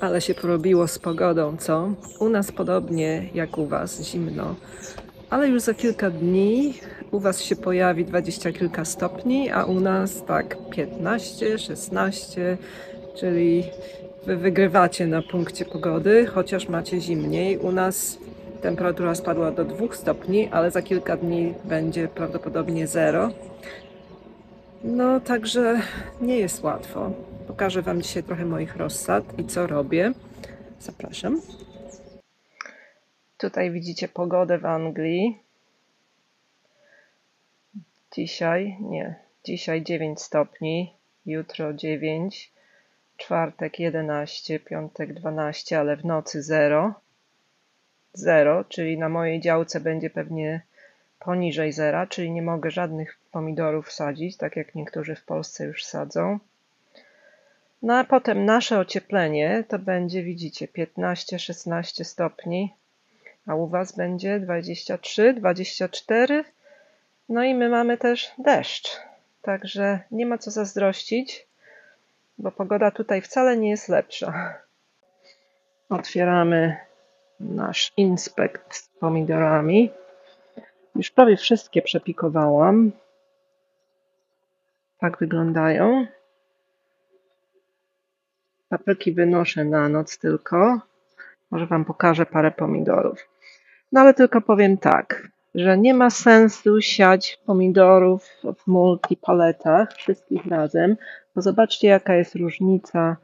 Ale się porobiło z pogodą, co? U nas podobnie jak u Was, zimno. Ale już za kilka dni u Was się pojawi 20 kilka stopni, a u nas tak 15, 16, czyli Wy wygrywacie na punkcie pogody, chociaż macie zimniej. U nas temperatura spadła do 2 stopni, ale za kilka dni będzie prawdopodobnie 0. No, także nie jest łatwo. Pokażę Wam dzisiaj trochę moich rozsad i co robię. Zapraszam. Tutaj widzicie pogodę w Anglii. Dzisiaj 9 stopni, jutro 9, czwartek 11, piątek 12, ale w nocy 0. 0, czyli na mojej działce będzie pewnie poniżej 0, czyli nie mogę żadnych pomidorów sadzić, tak jak niektórzy w Polsce już sadzą. No a potem nasze ocieplenie to będzie, widzicie, 15-16 stopni, a u Was będzie 23, 24. No i my mamy też deszcz, także nie ma co zazdrościć, bo pogoda tutaj wcale nie jest lepsza. Otwieramy nasz inspekt z pomidorami. Już prawie wszystkie przepikowałam. Tak wyglądają. Papryki wynoszę na noc tylko. Może Wam pokażę parę pomidorów. No ale tylko powiem tak, że nie ma sensu siać pomidorów w multipaletach wszystkich razem, bo zobaczcie jaka jest różnica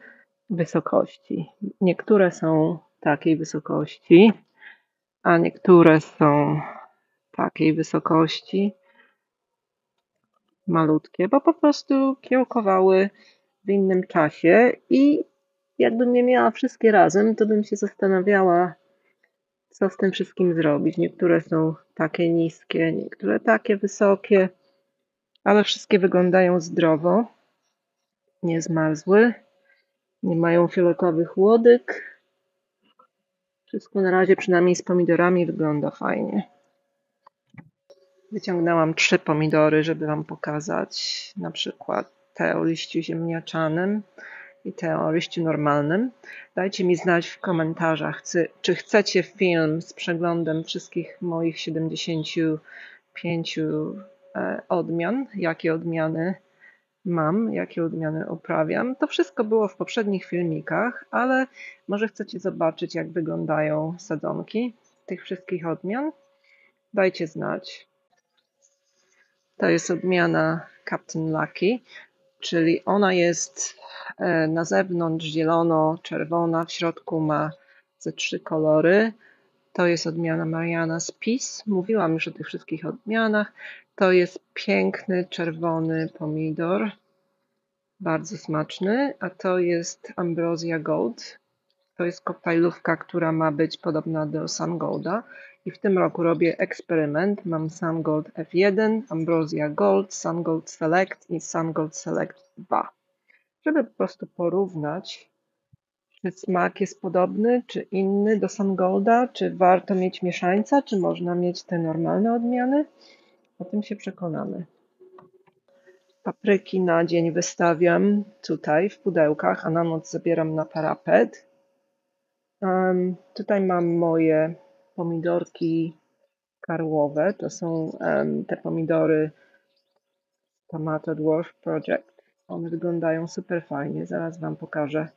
wysokości. Niektóre są takiej wysokości, a niektóre są takiej wysokości, malutkie, bo po prostu kiełkowały w innym czasie i jakbym je miała wszystkie razem, to bym się zastanawiała, co z tym wszystkim zrobić. Niektóre są takie niskie, niektóre takie wysokie, ale wszystkie wyglądają zdrowo, nie zmarzły, nie mają fioletowych łodyg. Wszystko na razie, przynajmniej z pomidorami, wygląda fajnie. Wyciągnęłam 3 pomidory, żeby Wam pokazać, na przykład te o liściu ziemniaczanym i te o liściu normalnym. Dajcie mi znać w komentarzach, czy chcecie film z przeglądem wszystkich moich 75 odmian, jakie odmiany mam, jakie odmiany uprawiam. To wszystko było w poprzednich filmikach, ale może chcecie zobaczyć, jak wyglądają sadzonki tych wszystkich odmian? Dajcie znać. To jest odmiana Captain Lucky, czyli ona jest na zewnątrz zielono-czerwona, w środku ma ze 3 kolory. To jest odmiana Mariana's Peace. Mówiłam już o tych wszystkich odmianach. To jest piękny, czerwony pomidor, bardzo smaczny, a to jest Ambrosia Gold. To jest koktajlówka, która ma być podobna do Sun Golda. I w tym roku robię eksperyment. Mam Sun Gold F1, Ambrosia Gold, Sun Gold Select i Sun Gold Select 2. Żeby po prostu porównać, czy smak jest podobny, czy inny do Sun Golda, czy warto mieć mieszańca, czy można mieć te normalne odmiany. O tym się przekonamy. Papryki na dzień wystawiam tutaj w pudełkach, a na noc zabieram na parapet. Tutaj mam moje pomidorki karłowe. To są te pomidory Tomato Dwarf Project. One wyglądają super fajnie. Zaraz Wam pokażę.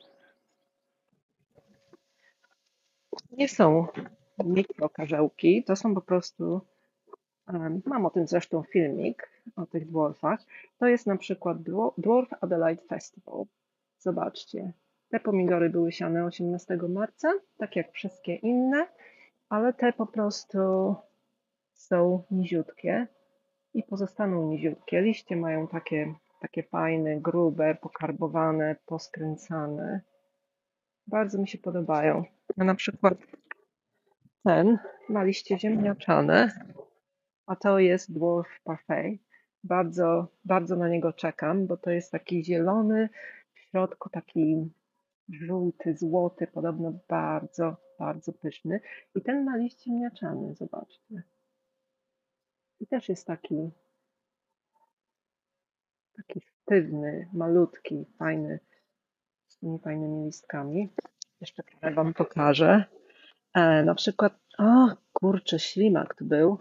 Nie są mikrokarzełki. To są po prostu... mam o tym zresztą filmik, o tych dwarfach. To jest na przykład Dwarf Adelaide Festival. Zobaczcie. Te pomidory były siane 18 marca, tak jak wszystkie inne, ale te po prostu są niziutkie i pozostaną niziutkie. Liście mają takie fajne, grube, pokarbowane, poskręcane. Bardzo mi się podobają. A na przykład ten ma liście ziemniaczane, a to jest Dwarf Parfait. Bardzo, bardzo na niego czekam, bo to jest taki zielony, w środku taki żółty, złoty, podobno bardzo, bardzo pyszny. I ten ma liść ziemniaczany, zobaczcie. I też jest taki sztywny, malutki, fajny, z tymi fajnymi listkami. Jeszcze parę wam pokażę. Na przykład, o kurczę, ślimak tu był.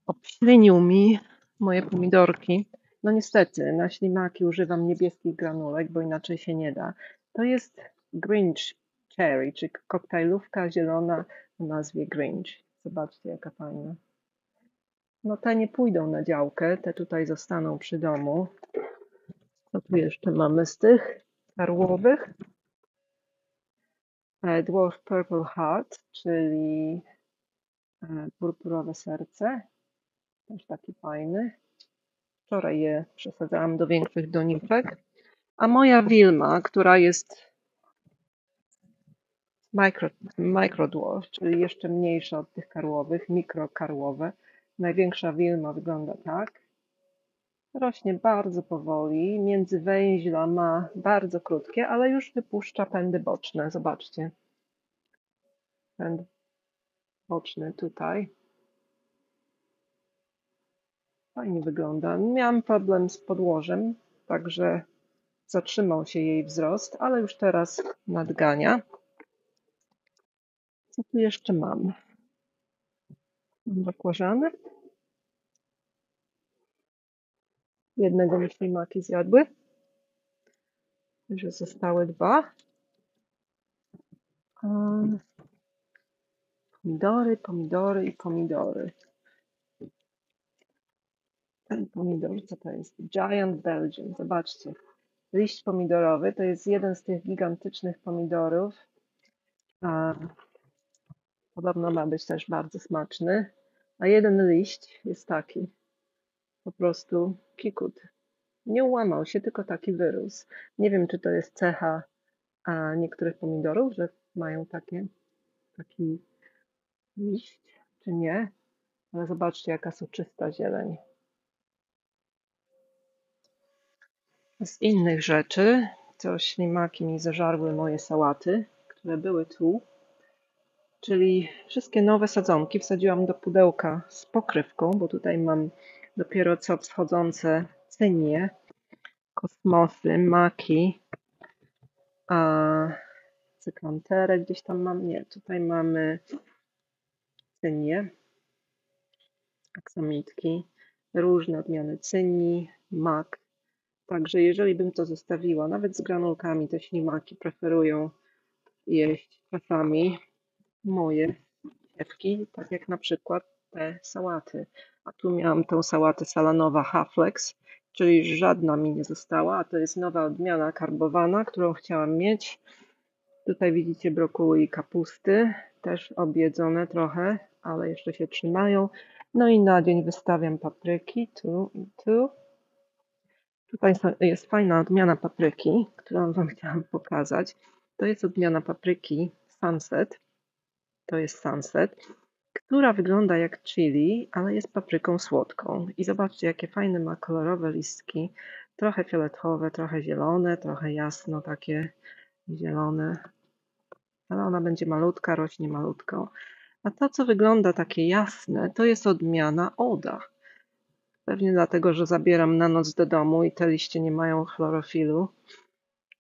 Obślinił mi moje pomidorki. No niestety, na ślimaki używam niebieskich granulek, bo inaczej się nie da. To jest Grinch Cherry, czyli koktajlówka zielona o nazwie Grinch. Zobaczcie, jaka fajna. No te nie pójdą na działkę, te tutaj zostaną przy domu. Co tu jeszcze mamy z tych karłowych? Dwarf Purple Heart, czyli purpurowe serce. Też taki fajny. Wczoraj je przesadzałam do większych doniczek. A moja Wilma, która jest microdwarf, czyli jeszcze mniejsza od tych karłowych, mikrokarłowe. Największa Wilma wygląda tak. Rośnie bardzo powoli, międzywęźla ma bardzo krótkie, ale już wypuszcza pędy boczne. Zobaczcie. Pęd boczny tutaj. Fajnie wygląda. Miałam problem z podłożem, także zatrzymał się jej wzrost, ale już teraz nadgania. Co tu jeszcze mam? Mam bakłażany. Jednego mi ślimaki zjadły. Że zostały dwa. Pomidory, pomidory i pomidory. Ten pomidor, co to jest? Giant Belgian. Zobaczcie. Liść pomidorowy to jest jeden z tych gigantycznych pomidorów. Podobno ma być też bardzo smaczny. A jeden liść jest taki. Po prostu kikut. Nie ułamał się, tylko taki wyrósł. Nie wiem, czy to jest cecha niektórych pomidorów, że mają taki liść, czy nie. Ale zobaczcie, jaka soczysta zieleń. Z innych rzeczy, to ślimaki mi zażarły moje sałaty, które były tu. Czyli wszystkie nowe sadzonki wsadziłam do pudełka z pokrywką, bo tutaj mam dopiero co wschodzące cynie, kosmosy, maki, cyklanterę gdzieś tam mam. Nie, tutaj mamy cynie, aksamitki, różne odmiany cynii, mak. Także jeżeli bym to zostawiła, nawet z granulkami, te ślimaki preferują jeść czasami moje dziewki, tak jak na przykład te sałaty. A tu miałam tą sałatę salanowa Haflex, czyli żadna mi nie została, a to jest nowa odmiana karbowana, którą chciałam mieć. Tutaj widzicie brokuły i kapusty, też objedzone trochę, ale jeszcze się trzymają. No i na dzień wystawiam papryki, tu i tu. Tutaj jest fajna odmiana papryki, którą wam chciałam pokazać. To jest odmiana papryki Sunset. To jest Sunset, która wygląda jak chili, ale jest papryką słodką. I zobaczcie, jakie fajne ma kolorowe listki. Trochę fioletowe, trochę zielone, trochę jasno takie zielone. Ale ona będzie malutka, rośnie malutko. A to, co wygląda takie jasne, to jest odmiana Oda. Pewnie dlatego, że zabieram na noc do domu i te liście nie mają chlorofilu.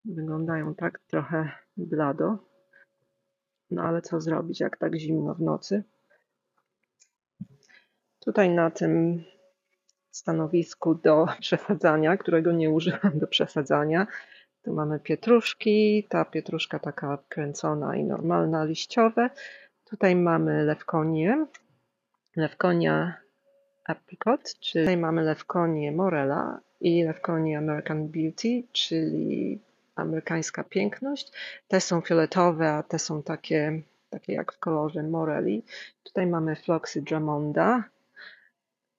Wyglądają tak trochę blado. No ale co zrobić, jak tak zimno w nocy? Tutaj na tym stanowisku do przesadzania, którego nie używam do przesadzania, tu mamy pietruszki. Ta pietruszka taka kręcona i normalna, liściowe. Tutaj mamy lewkonię. Lewkonia apricot, czyli tutaj mamy lewkonię morela i lewkonię American Beauty, czyli amerykańska piękność. Te są fioletowe, a te są takie jak w kolorze moreli. Tutaj mamy Floxy Dramonda,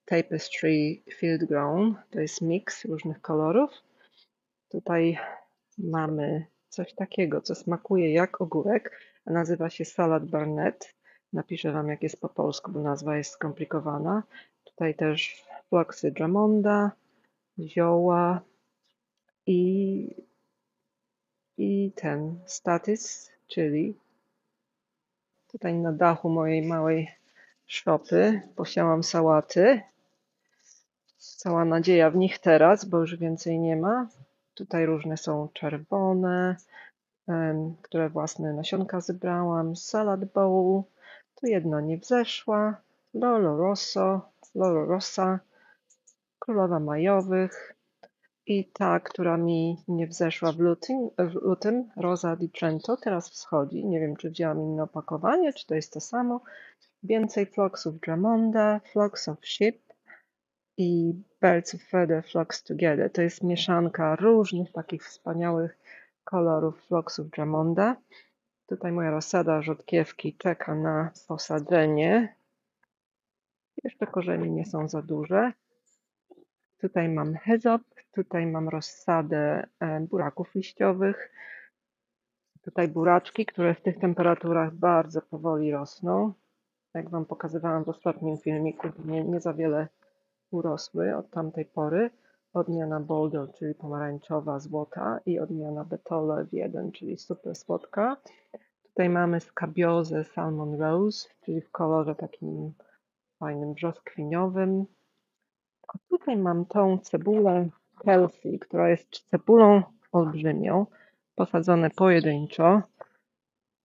Tapestry Field Grown, to jest miks różnych kolorów. Tutaj mamy coś takiego, co smakuje jak ogórek, a nazywa się Salad Barnett. Napiszę wam, jak jest po polsku, bo nazwa jest skomplikowana. Tutaj też Floxy Dramonda, zioła i ten Status, czyli tutaj na dachu mojej małej szopy posiałam sałaty. Cała nadzieja w nich teraz, bo już więcej nie ma. Tutaj różne są czerwone, które własne nasionka zebrałam. Salad bowl, tu jedna nie wzeszła. Loro Rossa, królowa majowych. I ta, która mi nie wzeszła w lutym, Rosa di Trento, teraz wschodzi. Nie wiem, czy wzięłam inne opakowanie, czy to jest to samo. Więcej Flocks of Dramonda, Flocks of Sheep i Birds of Feather Flocks Together. To jest mieszanka różnych takich wspaniałych kolorów Flocks of Dramonda. Tutaj moja rozsada rzodkiewki czeka na posadzenie. Jeszcze korzenie nie są za duże. Tutaj mam hezop, tutaj mam rozsadę buraków liściowych. Tutaj buraczki, które w tych temperaturach bardzo powoli rosną. Jak Wam pokazywałam w ostatnim filmiku, nie za wiele urosły od tamtej pory. Odmiana Boulder, czyli pomarańczowa, złota i odmiana Betole W1, czyli super słodka. Tutaj mamy skabiozę Salmon Rose, czyli w kolorze takim fajnym brzoskwiniowym. A tutaj mam tą cebulę Kelsey, która jest cebulą olbrzymią, posadzone pojedynczo.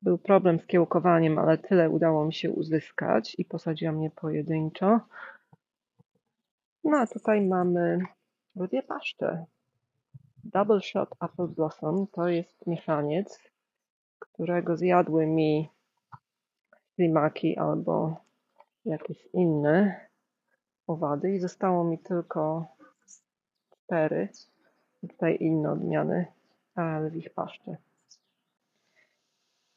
Był problem z kiełkowaniem, ale tyle udało mi się uzyskać i posadziłam je pojedynczo. No a tutaj mamy dwie paszcze. Double Shot Apple Blossom to jest mieszaniec, którego zjadły mi ślimaki albo jakieś inne owady i zostało mi tylko 4. Tutaj inne odmiany lwich paszczy.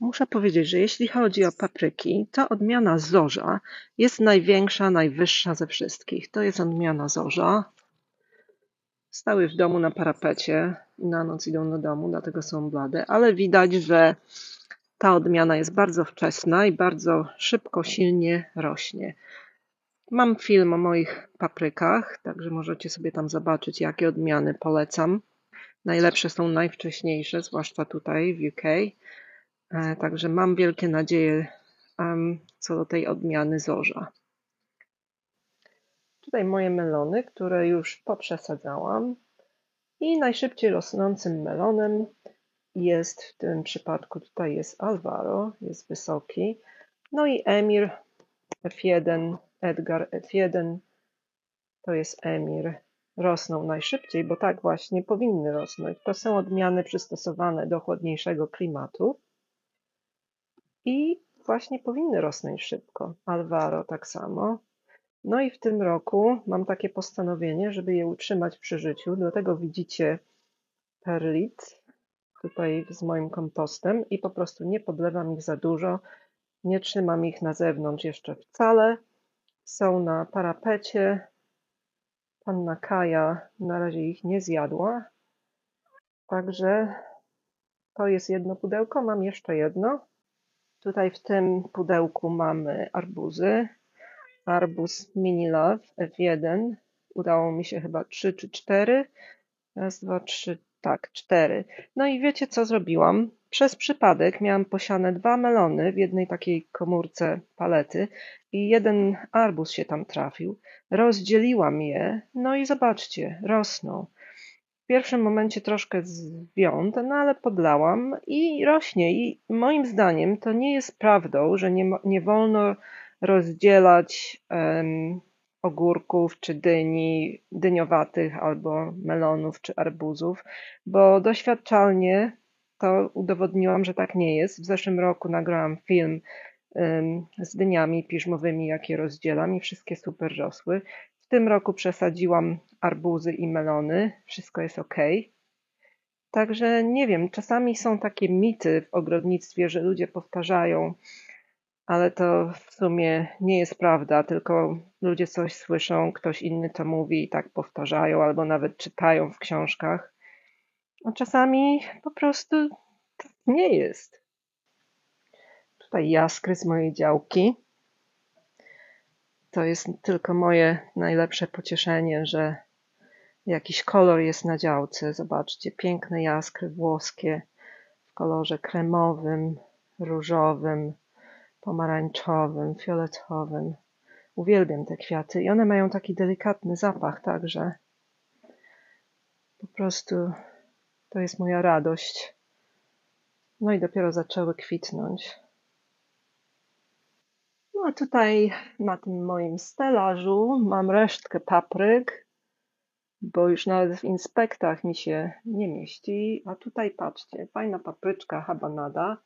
Muszę powiedzieć, że jeśli chodzi o papryki, to odmiana Zorza jest największa, najwyższa ze wszystkich. To jest odmiana Zorza. Stały w domu na parapecie i na noc idą do domu, dlatego są blade, ale widać, że ta odmiana jest bardzo wczesna i bardzo szybko, silnie rośnie. Mam film o moich paprykach, także możecie sobie tam zobaczyć, jakie odmiany polecam. Najlepsze są najwcześniejsze, zwłaszcza tutaj w UK. Także mam wielkie nadzieje co do tej odmiany Zorza. Tutaj moje melony, które już poprzesadzałam. I najszybciej rosnącym melonem jest w tym przypadku, tutaj jest Alvaro, jest wysoki. No i Emir F1, Edgar F1, to jest Emir. Rosną najszybciej, bo tak właśnie powinny rosnąć. To są odmiany przystosowane do chłodniejszego klimatu. I właśnie powinny rosnąć szybko. Alvaro tak samo. No i w tym roku mam takie postanowienie, żeby je utrzymać przy życiu. Dlatego widzicie perlit tutaj z moim kompostem i po prostu nie podlewam ich za dużo. Nie trzymam ich na zewnątrz jeszcze wcale. Są na parapecie. Panna Kaja na razie ich nie zjadła. Także to jest jedno pudełko. Mam jeszcze jedno. Tutaj w tym pudełku mamy arbuzy. Arbuz Mini Love F1. Udało mi się chyba 3 czy 4. Raz, dwa, trzy, tak, 4. No i wiecie, co zrobiłam? Przez przypadek miałam posiane 2 melony w jednej takiej komórce palety i jeden arbuz się tam trafił. Rozdzieliłam je, no i zobaczcie, rosną. W pierwszym momencie troszkę zwiąd, no ale podlałam i rośnie. I moim zdaniem to nie jest prawdą, że nie wolno rozdzielać ogórków czy dyniowatych albo melonów czy arbuzów, bo doświadczalnie to udowodniłam, że tak nie jest. W zeszłym roku nagrałam film z dyniami piżmowymi, jakie rozdzielam i wszystkie super rosły. W tym roku przesadziłam arbuzy i melony, wszystko jest ok. Także nie wiem, czasami są takie mity w ogrodnictwie, że ludzie powtarzają, ale to w sumie nie jest prawda, tylko ludzie coś słyszą, ktoś inny to mówi i tak powtarzają, albo nawet czytają w książkach. A czasami po prostu tak nie jest. Tutaj jaskry z mojej działki. To jest tylko moje najlepsze pocieszenie, że jakiś kolor jest na działce. Zobaczcie, piękne jaskry włoskie w kolorze kremowym, różowym, pomarańczowym, fioletowym. Uwielbiam te kwiaty i one mają taki delikatny zapach także. Po prostu to jest moja radość. No i dopiero zaczęły kwitnąć. No a tutaj na tym moim stelażu mam resztkę papryk, bo już nawet w inspektach mi się nie mieści. A tutaj patrzcie, fajna papryczka habanada.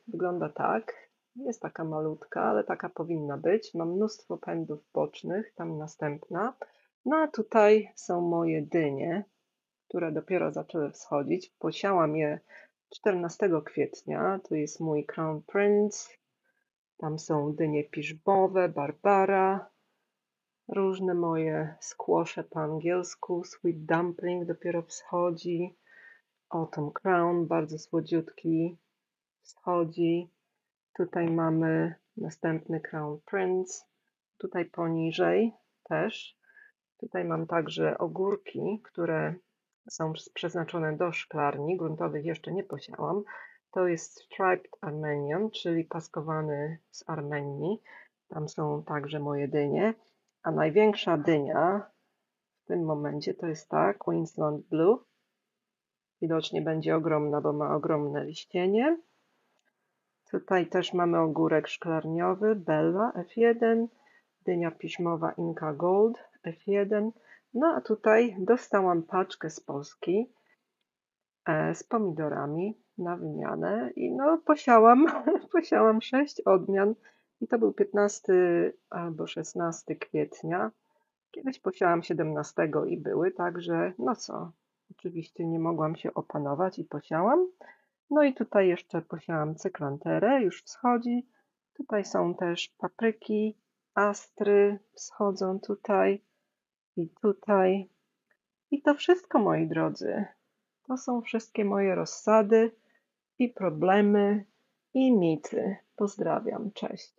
Wygląda tak. Jest taka malutka, ale taka powinna być. Mam mnóstwo pędów bocznych, tam następna. No a tutaj są moje dynie, które dopiero zaczęły wschodzić. Posiałam je 14 kwietnia. Tu jest mój Crown Prince. Tam są dynie piżmowe, Barbara, różne moje squasze po angielsku. Sweet Dumpling dopiero wschodzi. Autumn Crown, bardzo słodziutki, wschodzi. Tutaj mamy następny Crown Prince. Tutaj poniżej też. Tutaj mam także ogórki, które są przeznaczone do szklarni. Gruntowych jeszcze nie posiałam. To jest Striped Armenian, czyli paskowany z Armenii. Tam są także moje dynie. A największa dynia w tym momencie to jest ta Queensland Blue. Widocznie będzie ogromna, bo ma ogromne liścienie. Tutaj też mamy ogórek szklarniowy Bella F1, dynia piżmowa Inca Gold F1. No a tutaj dostałam paczkę z Polski z pomidorami na wymianę i no posiałam 6 odmian i to był 15 albo 16 kwietnia. Kiedyś posiałam 17 i były, także no co, oczywiście nie mogłam się opanować i posiałam. No i tutaj jeszcze posiałam cyklanterę, już wschodzi. Tutaj są też papryki, astry wschodzą tutaj i tutaj. I to wszystko, moi drodzy. To są wszystkie moje rozsady i problemy i mity. Pozdrawiam, cześć.